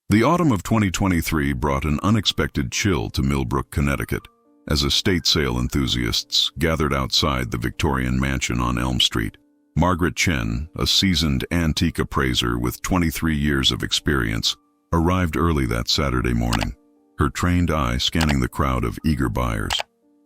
The autumn of 2023 brought an unexpected chill to Millbrook, Connecticut, as estate sale enthusiasts gathered outside the Victorian mansion on Elm Street. Margaret Chen, a seasoned antique appraiser with 23 years of experience, arrived early that Saturday morning, her trained eye scanning the crowd of eager buyers.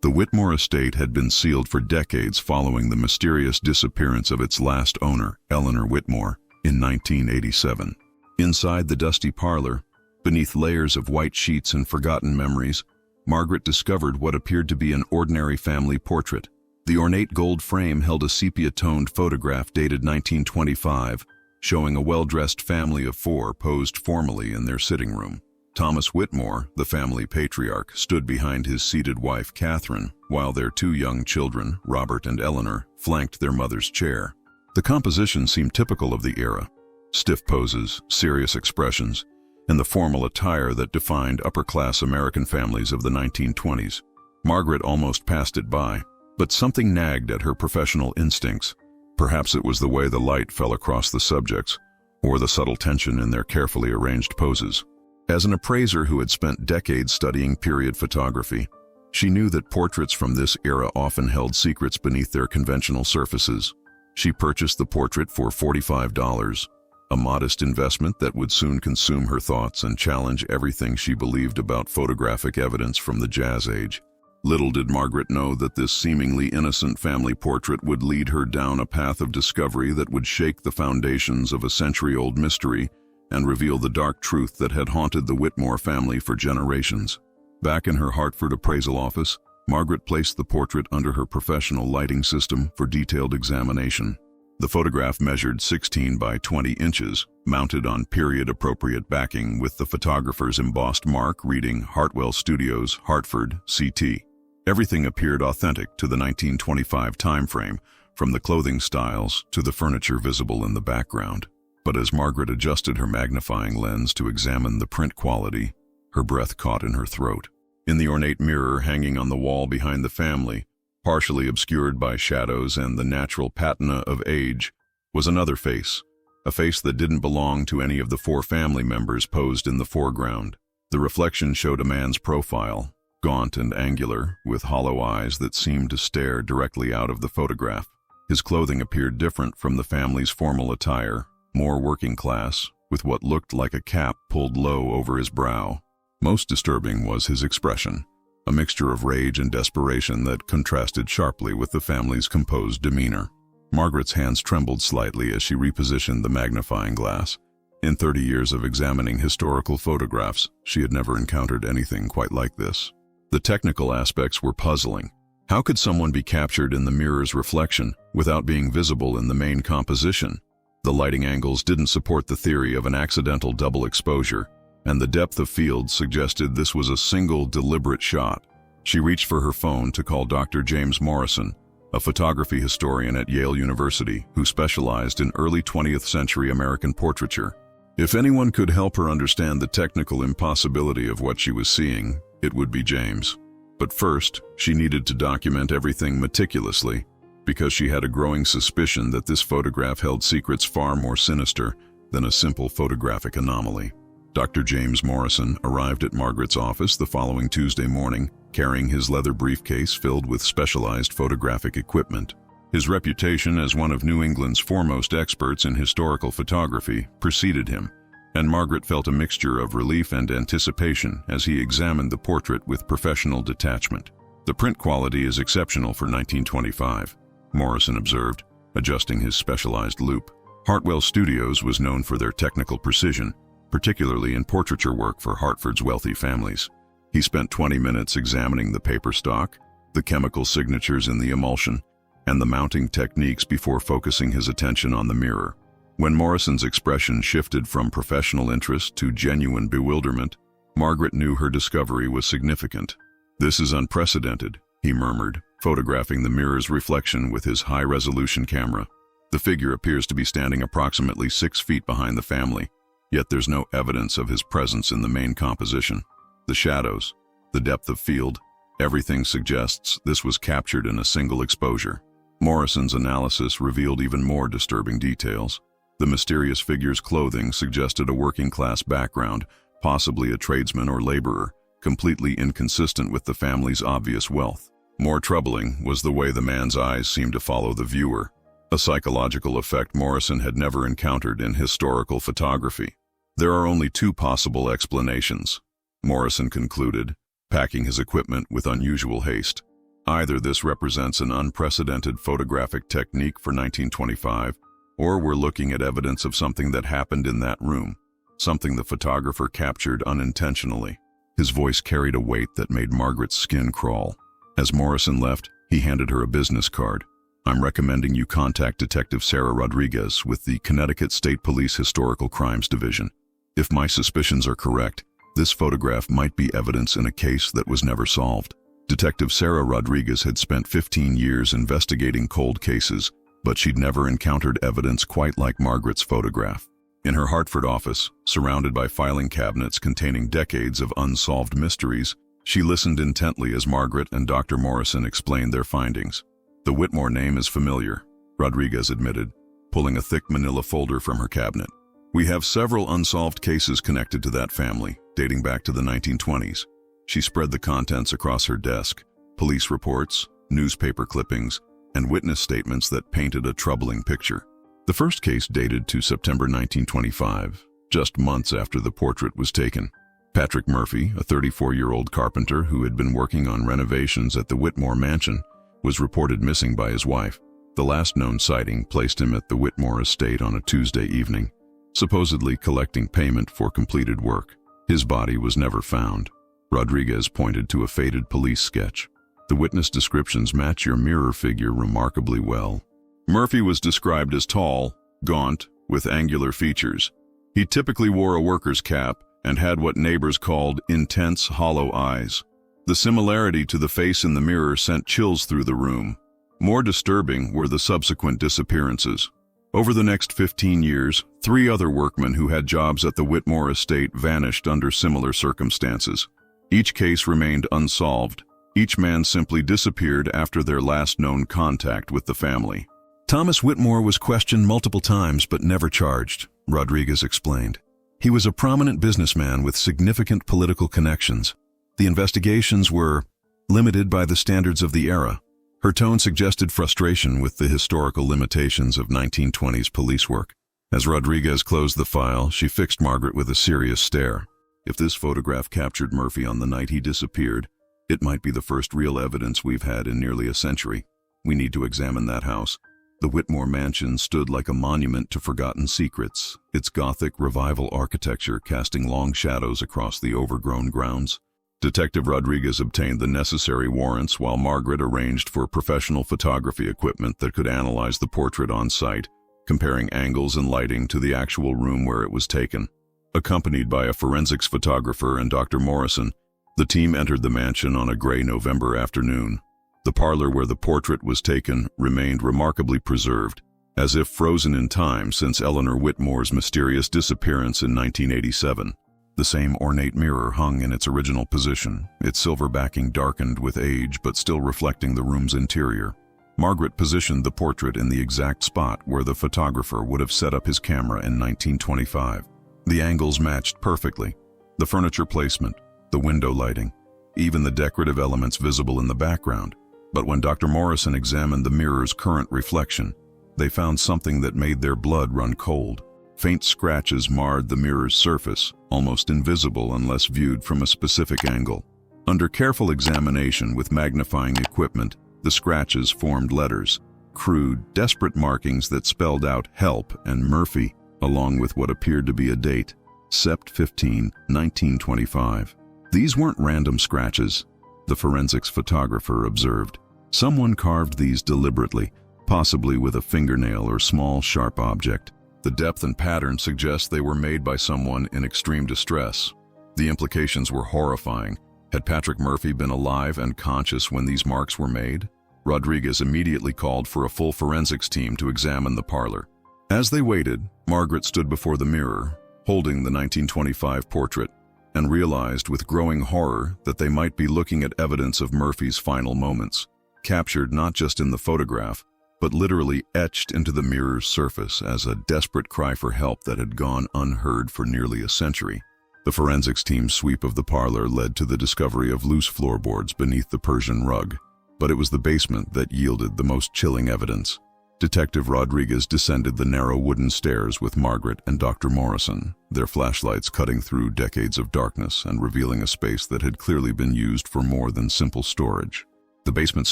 The Whitmore estate had been sealed for decades following the mysterious disappearance of its last owner, Eleanor Whitmore, in 1987. Inside the dusty parlor, beneath layers of white sheets and forgotten memories, Margaret discovered what appeared to be an ordinary family portrait. The ornate gold frame held a sepia-toned photograph dated 1925, showing a well-dressed family of four posed formally in their sitting room. Thomas Whitmore, the family patriarch, stood behind his seated wife, Catherine, while their two young children, Robert and Eleanor, flanked their mother's chair. The composition seemed typical of the era. Stiff poses, serious expressions, and the formal attire that defined upper-class American families of the 1920s. Margaret almost passed it by, but something nagged at her professional instincts. Perhaps it was the way the light fell across the subjects, or the subtle tension in their carefully arranged poses. As an appraiser who had spent decades studying period photography, she knew that portraits from this era often held secrets beneath their conventional surfaces. She purchased the portrait for $45, a modest investment that would soon consume her thoughts and challenge everything she believed about photographic evidence from the Jazz Age. Little did Margaret know that this seemingly innocent family portrait would lead her down a path of discovery that would shake the foundations of a century-old mystery and reveal the dark truth that had haunted the Whitmore family for generations. Back in her Hartford appraisal office, Margaret placed the portrait under her professional lighting system for detailed examination. The photograph measured 16 by 20 inches, mounted on period-appropriate backing with the photographer's embossed mark reading Hartwell Studios, Hartford, CT. Everything appeared authentic to the 1925 timeframe, from the clothing styles to the furniture visible in the background. But as Margaret adjusted her magnifying lens to examine the print quality, her breath caught in her throat. In the ornate mirror hanging on the wall behind the family, partially obscured by shadows and the natural patina of age, was another face, a face that didn't belong to any of the four family members posed in the foreground. The reflection showed a man's profile, gaunt and angular, with hollow eyes that seemed to stare directly out of the photograph. His clothing appeared different from the family's formal attire, more working class, with what looked like a cap pulled low over his brow. Most disturbing was his expression, a mixture of rage and desperation that contrasted sharply with the family's composed demeanor. Margaret's hands trembled slightly as she repositioned the magnifying glass. In 30 years of examining historical photographs, she had never encountered anything quite like this. The technical aspects were puzzling. How could someone be captured in the mirror's reflection without being visible in the main composition? The lighting angles didn't support the theory of an accidental double exposure, and the depth of field suggested this was a single, deliberate shot. She reached for her phone to call Dr. James Morrison, a photography historian at Yale University who specialized in early 20th century American portraiture. If anyone could help her understand the technical impossibility of what she was seeing, it would be James. But first, she needed to document everything meticulously, because she had a growing suspicion that this photograph held secrets far more sinister than a simple photographic anomaly. Dr. James Morrison arrived at Margaret's office the following Tuesday morning, carrying his leather briefcase filled with specialized photographic equipment. His reputation as one of New England's foremost experts in historical photography preceded him, and Margaret felt a mixture of relief and anticipation as he examined the portrait with professional detachment. "The print quality is exceptional for 1925, Morrison observed, adjusting his specialized loupe. Hartwell Studios was known for their technical precision, particularly in portraiture work for Hartford's wealthy families. He spent 20 minutes examining the paper stock, the chemical signatures in the emulsion, and the mounting techniques before focusing his attention on the mirror. When Morrison's expression shifted from professional interest to genuine bewilderment, Margaret knew her discovery was significant. "This is unprecedented," he murmured, photographing the mirror's reflection with his high-resolution camera. "The figure appears to be standing approximately 6 feet behind the family, yet there's no evidence of his presence in the main composition. The shadows, the depth of field, everything suggests this was captured in a single exposure." Morrison's analysis revealed even more disturbing details. The mysterious figure's clothing suggested a working-class background, possibly a tradesman or laborer, completely inconsistent with the family's obvious wealth. More troubling was the way the man's eyes seemed to follow the viewer, a psychological effect Morrison had never encountered in historical photography. There are only two possible explanations, Morrison concluded, packing his equipment with unusual haste. Either this represents an unprecedented photographic technique for 1925, or we're looking at evidence of something that happened in that room, something the photographer captured unintentionally. His voice carried a weight that made Margaret's skin crawl. As Morrison left, he handed her a business card. "I'm recommending you contact Detective Sarah Rodriguez with the Connecticut State Police Historical Crimes Division. If my suspicions are correct, this photograph might be evidence in a case that was never solved." Detective Sarah Rodriguez had spent 15 years investigating cold cases, but she'd never encountered evidence quite like Margaret's photograph. In her Hartford office, surrounded by filing cabinets containing decades of unsolved mysteries, she listened intently as Margaret and Dr. Morrison explained their findings. "The Whitmore name is familiar," Rodriguez admitted, pulling a thick manila folder from her cabinet. "We have several unsolved cases connected to that family, dating back to the 1920s. She spread the contents across her desk, police reports, newspaper clippings, and witness statements that painted a troubling picture. The first case dated to September 1925, just months after the portrait was taken. Patrick Murphy, a 34-year-old carpenter who had been working on renovations at the Whitmore mansion, was reported missing by his wife. The last known sighting placed him at the Whitmore estate on a Tuesday evening, supposedly collecting payment for completed work. His body was never found." Rodriguez pointed to a faded police sketch. "The witness descriptions match your mirror figure remarkably well." Murphy was described as tall, gaunt, with angular features. He typically wore a worker's cap and had what neighbors called intense, hollow eyes. The similarity to the face in the mirror sent chills through the room. More disturbing were the subsequent disappearances. Over the next 15 years, 3 other workmen who had jobs at the Whitmore estate vanished under similar circumstances. Each case remained unsolved. Each man simply disappeared after their last known contact with the family. "Thomas Whitmore was questioned multiple times but never charged," Rodriguez explained. "He was a prominent businessman with significant political connections. The investigations were limited by the standards of the era." Her tone suggested frustration with the historical limitations of 1920s police work. As Rodriguez closed the file, she fixed Margaret with a serious stare. "If this photograph captured Murphy on the night he disappeared, it might be the first real evidence we've had in nearly a century. We need to examine that house." The Whitmore mansion stood like a monument to forgotten secrets, its Gothic revival architecture casting long shadows across the overgrown grounds. Detective Rodriguez obtained the necessary warrants while Margaret arranged for professional photography equipment that could analyze the portrait on site, comparing angles and lighting to the actual room where it was taken. Accompanied by a forensics photographer and Dr. Morrison, the team entered the mansion on a gray November afternoon. The parlor where the portrait was taken remained remarkably preserved, as if frozen in time since Eleanor Whitmore's mysterious disappearance in 1987. The same ornate mirror hung in its original position, its silver backing darkened with age but still reflecting the room's interior. Margaret positioned the portrait in the exact spot where the photographer would have set up his camera in 1925. The angles matched perfectly. The furniture placement, the window lighting, even the decorative elements visible in the background. But when Dr. Morrison examined the mirror's current reflection, they found something that made their blood run cold. Faint scratches marred the mirror's surface, almost invisible unless viewed from a specific angle. Under careful examination with magnifying equipment, the scratches formed letters, crude, desperate markings that spelled out "Help" and "Murphy," along with what appeared to be a date, Sept 15, 1925. These weren't random scratches, the forensics photographer observed. Someone carved these deliberately, possibly with a fingernail or small, sharp object. The depth and pattern suggest they were made by someone in extreme distress. The implications were horrifying. Had Patrick Murphy been alive and conscious when these marks were made? Rodriguez immediately called for a full forensics team to examine the parlor. As they waited, Margaret stood before the mirror, holding the 1925 portrait, and realized with growing horror that they might be looking at evidence of Murphy's final moments, captured not just in the photograph, but literally etched into the mirror's surface as a desperate cry for help that had gone unheard for nearly a century. The forensics team's sweep of the parlor led to the discovery of loose floorboards beneath the Persian rug, but it was the basement that yielded the most chilling evidence. Detective Rodriguez descended the narrow wooden stairs with Margaret and Dr. Morrison, their flashlights cutting through decades of darkness and revealing a space that had clearly been used for more than simple storage. The basement's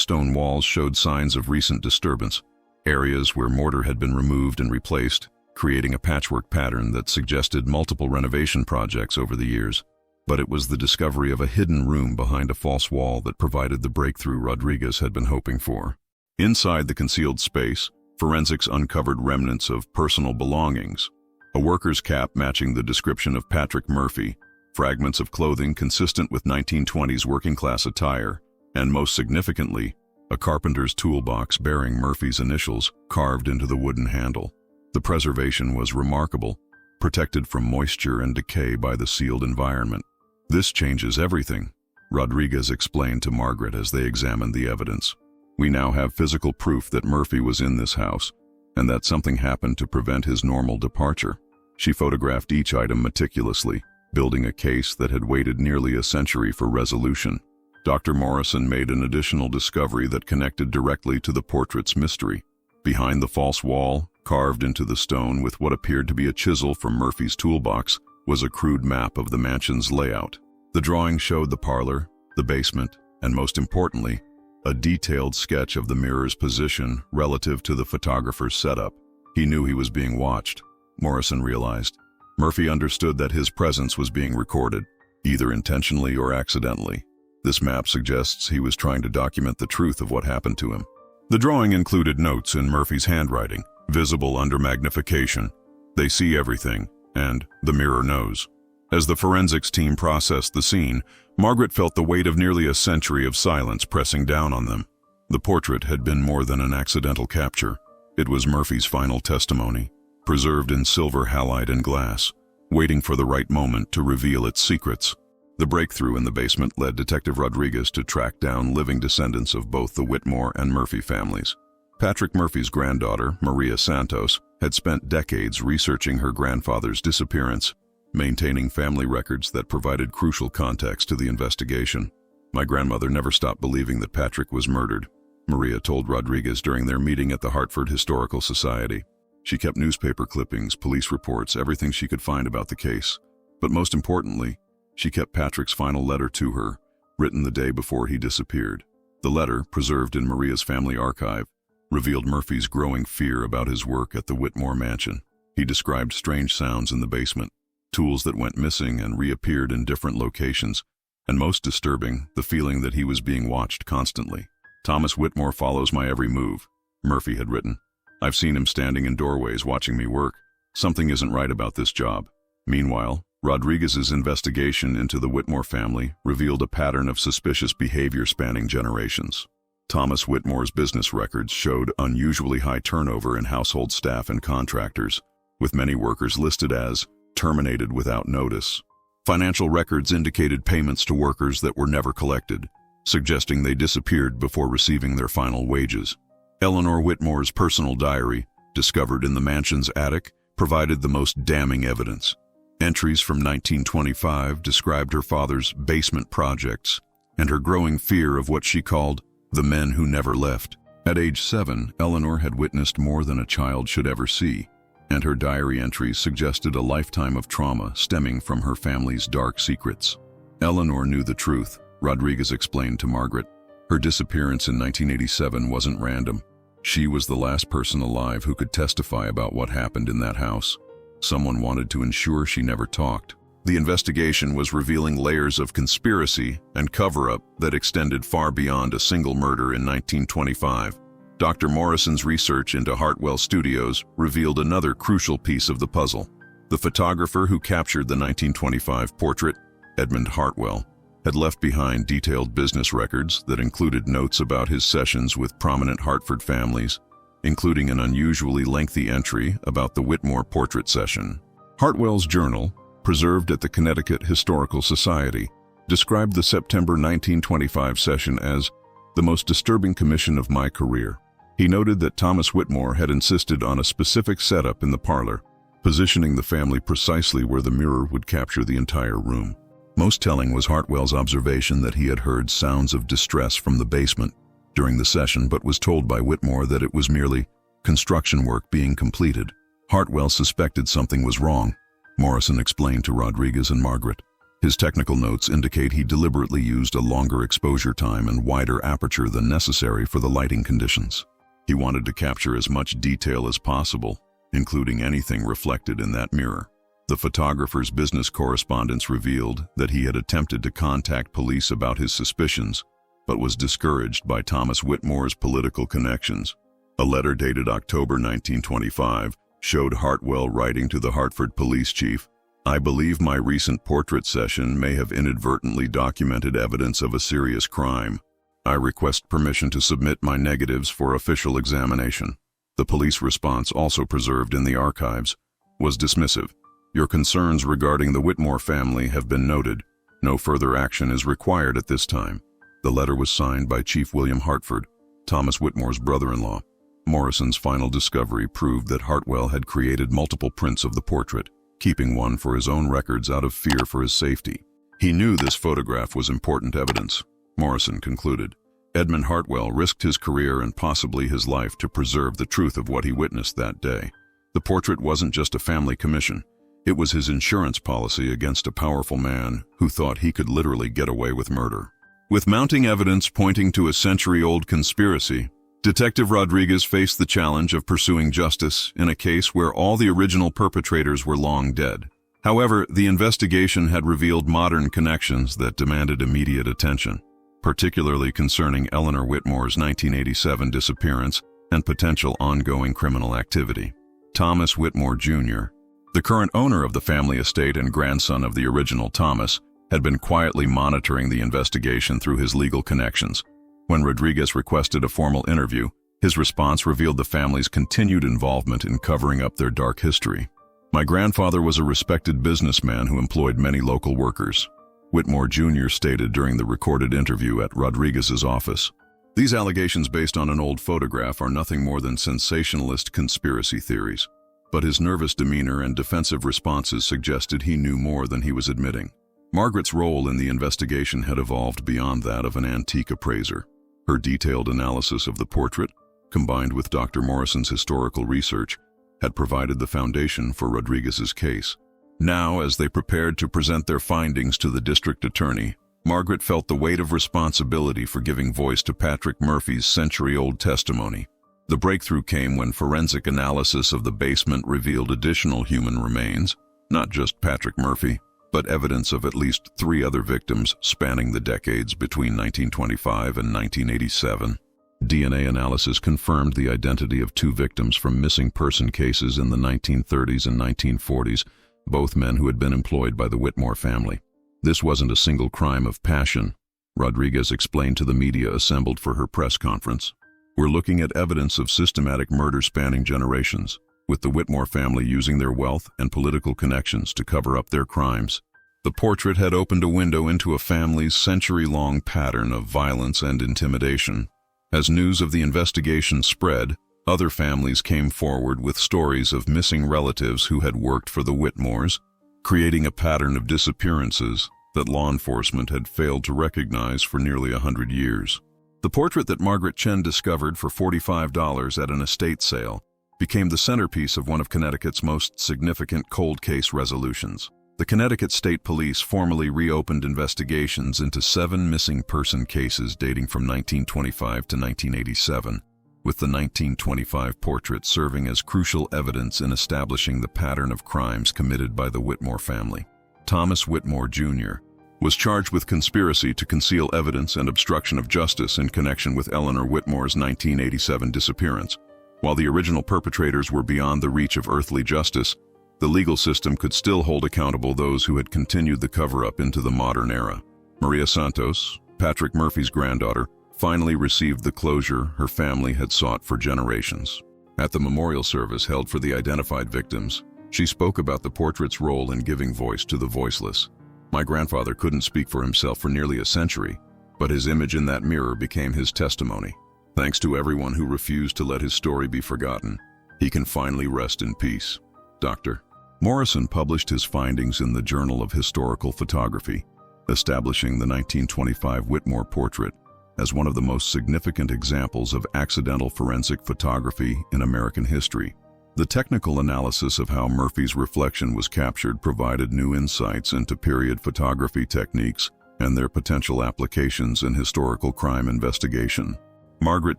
stone walls showed signs of recent disturbance, areas where mortar had been removed and replaced, creating a patchwork pattern that suggested multiple renovation projects over the years. But it was the discovery of a hidden room behind a false wall that provided the breakthrough Rodriguez had been hoping for. Inside the concealed space, forensics uncovered remnants of personal belongings, a worker's cap matching the description of Patrick Murphy, fragments of clothing consistent with 1920s working-class attire, and most significantly, a carpenter's toolbox bearing Murphy's initials carved into the wooden handle. The preservation was remarkable, protected from moisture and decay by the sealed environment. "This changes everything," Rodriguez explained to Margaret as they examined the evidence. "We now have physical proof that Murphy was in this house, and that something happened to prevent his normal departure." She photographed each item meticulously, building a case that had waited nearly a century for resolution. Dr. Morrison made an additional discovery that connected directly to the portrait's mystery. Behind the false wall, carved into the stone with what appeared to be a chisel from Murphy's toolbox, was a crude map of the mansion's layout. The drawing showed the parlor, the basement, and most importantly, a detailed sketch of the mirror's position relative to the photographer's setup. He knew he was being watched, Morrison realized. Murphy understood that his presence was being recorded, either intentionally or accidentally. This map suggests he was trying to document the truth of what happened to him. The drawing included notes in Murphy's handwriting, visible under magnification. "They see everything," and "the mirror knows." As the forensics team processed the scene, Margaret felt the weight of nearly a century of silence pressing down on them. The portrait had been more than an accidental capture. It was Murphy's final testimony, preserved in silver halide and glass, waiting for the right moment to reveal its secrets. The breakthrough in the basement led Detective Rodriguez to track down living descendants of both the Whitmore and Murphy families. Patrick Murphy's granddaughter, Maria Santos, had spent decades researching her grandfather's disappearance, maintaining family records that provided crucial context to the investigation. "My grandmother never stopped believing that Patrick was murdered," Maria told Rodriguez during their meeting at the Hartford Historical Society. She kept newspaper clippings, police reports, everything she could find about the case. But most importantly, she kept Patrick's final letter to her, written the day before he disappeared. The letter, preserved in Maria's family archive, revealed Murphy's growing fear about his work at the Whitmore mansion. He described strange sounds in the basement, tools that went missing and reappeared in different locations, and most disturbing, the feeling that he was being watched constantly. "Thomas Whitmore follows my every move," Murphy had written. "I've seen him standing in doorways watching me work. Something isn't right about this job." Meanwhile, Rodriguez's investigation into the Whitmore family revealed a pattern of suspicious behavior spanning generations. Thomas Whitmore's business records showed unusually high turnover in household staff and contractors, with many workers listed as terminated without notice. Financial records indicated payments to workers that were never collected, suggesting they disappeared before receiving their final wages. Eleanor Whitmore's personal diary, discovered in the mansion's attic, provided the most damning evidence. Entries from 1925 described her father's basement projects and her growing fear of what she called the men who never left. At age 7, Eleanor had witnessed more than a child should ever see, and her diary entries suggested a lifetime of trauma stemming from her family's dark secrets. Eleanor knew the truth, Rodriguez explained to Margaret. Her disappearance in 1987 wasn't random. She was the last person alive who could testify about what happened in that house. Someone wanted to ensure she never talked. The investigation was revealing layers of conspiracy and cover-up that extended far beyond a single murder in 1925. Dr. Morrison's research into Hartwell Studios revealed another crucial piece of the puzzle. The photographer who captured the 1925 portrait, Edmund Hartwell, had left behind detailed business records that included notes about his sessions with prominent Hartford families, including an unusually lengthy entry about the Whitmore portrait session. Hartwell's journal, preserved at the Connecticut Historical Society, described the September 1925 session as the most disturbing commission of my career. He noted that Thomas Whitmore had insisted on a specific setup in the parlor, positioning the family precisely where the mirror would capture the entire room. Most telling was Hartwell's observation that he had heard sounds of distress from the basement during the session, but was told by Whitmore that it was merely construction work being completed. Hartwell suspected something was wrong, Morrison explained to Rodriguez and Margaret. His technical notes indicate he deliberately used a longer exposure time and wider aperture than necessary for the lighting conditions. He wanted to capture as much detail as possible, including anything reflected in that mirror. The photographer's business correspondence revealed that he had attempted to contact police about his suspicions, but was discouraged by Thomas Whitmore's political connections. A letter dated October 1925 showed Hartwell writing to the Hartford police chief, "I believe my recent portrait session may have inadvertently documented evidence of a serious crime. I request permission to submit my negatives for official examination." The police response, also preserved in the archives, was dismissive. "Your concerns regarding the Whitmore family have been noted. No further action is required at this time." The letter was signed by Chief William Hartford, Thomas Whitmore's brother-in-law. Morrison's final discovery proved that Hartwell had created multiple prints of the portrait, keeping one for his own records out of fear for his safety. He knew this photograph was important evidence, Morrison concluded. Edmund Hartwell risked his career and possibly his life to preserve the truth of what he witnessed that day. The portrait wasn't just a family commission. It was his insurance policy against a powerful man who thought he could literally get away with murder. With mounting evidence pointing to a century-old conspiracy, Detective Rodriguez faced the challenge of pursuing justice in a case where all the original perpetrators were long dead. However, the investigation had revealed modern connections that demanded immediate attention, particularly concerning Eleanor Whitmore's 1987 disappearance and potential ongoing criminal activity. Thomas Whitmore, Jr., the current owner of the family estate and grandson of the original Thomas, had been quietly monitoring the investigation through his legal connections. When Rodriguez requested a formal interview, his response revealed the family's continued involvement in covering up their dark history. "My grandfather was a respected businessman who employed many local workers," Whitmore Jr. stated during the recorded interview at Rodriguez's office. "These allegations based on an old photograph are nothing more than sensationalist conspiracy theories." But his nervous demeanor and defensive responses suggested he knew more than he was admitting. Margaret's role in the investigation had evolved beyond that of an antique appraiser. Her detailed analysis of the portrait, combined with Dr. Morrison's historical research, had provided the foundation for Rodriguez's case. Now, as they prepared to present their findings to the district attorney, Margaret felt the weight of responsibility for giving voice to Patrick Murphy's century-old testimony. The breakthrough came when forensic analysis of the basement revealed additional human remains, not just Patrick Murphy, but evidence of at least 3 other victims spanning the decades between 1925 and 1987. DNA analysis confirmed the identity of 2 victims from missing person cases in the 1930s and 1940s, both men who had been employed by the Whitmore family. This wasn't a single crime of passion, Rodriguez explained to the media assembled for her press conference. "We're looking at evidence of systematic murder spanning generations, with the Whitmore family using their wealth and political connections to cover up their crimes." The portrait had opened a window into a family's century-long pattern of violence and intimidation. As news of the investigation spread, other families came forward with stories of missing relatives who had worked for the Whitmores, creating a pattern of disappearances that law enforcement had failed to recognize for nearly 100 years. The portrait that Margaret Chen discovered for $45 at an estate sale became the centerpiece of one of Connecticut's most significant cold case resolutions. The Connecticut State Police formally reopened investigations into 7 missing person cases dating from 1925 to 1987, with the 1925 portrait serving as crucial evidence in establishing the pattern of crimes committed by the Whitmore family. Thomas Whitmore, Jr. was charged with conspiracy to conceal evidence and obstruction of justice in connection with Eleanor Whitmore's 1987 disappearance. While the original perpetrators were beyond the reach of earthly justice, the legal system could still hold accountable those who had continued the cover-up into the modern era. Maria Santos, Patrick Murphy's granddaughter, finally received the closure her family had sought for generations. At the memorial service held for the identified victims, she spoke about the portrait's role in giving voice to the voiceless. "My grandfather couldn't speak for himself for nearly a century, but his image in that mirror became his testimony. Thanks to everyone who refused to let his story be forgotten, he can finally rest in peace. Dr. Morrison published his findings in the Journal of Historical Photography, establishing the 1925 Whitmore portrait as one of the most significant examples of accidental forensic photography in American history. The technical analysis of how Murphy's reflection was captured provided new insights into period photography techniques and their potential applications in historical crime investigation. Margaret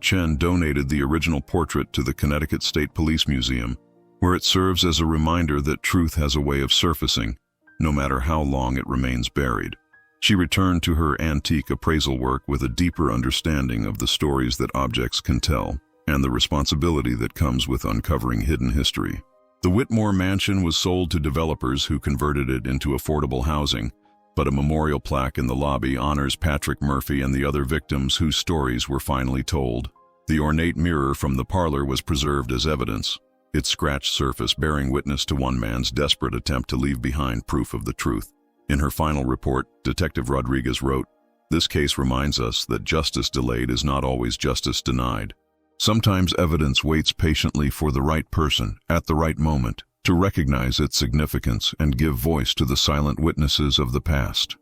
Chen donated the original portrait to the Connecticut State Police Museum, where it serves as a reminder that truth has a way of surfacing, no matter how long it remains buried. She returned to her antique appraisal work with a deeper understanding of the stories that objects can tell, and the responsibility that comes with uncovering hidden history. The Whitmore mansion was sold to developers who converted it into affordable housing, but a memorial plaque in the lobby honors Patrick Murphy and the other victims whose stories were finally told. The ornate mirror from the parlor was preserved as evidence, its scratched surface bearing witness to one man's desperate attempt to leave behind proof of the truth. In her final report, Detective Rodriguez wrote, "This case reminds us that justice delayed is not always justice denied. Sometimes evidence waits patiently for the right person at the right moment to recognize its significance and give voice to the silent witnesses of the past."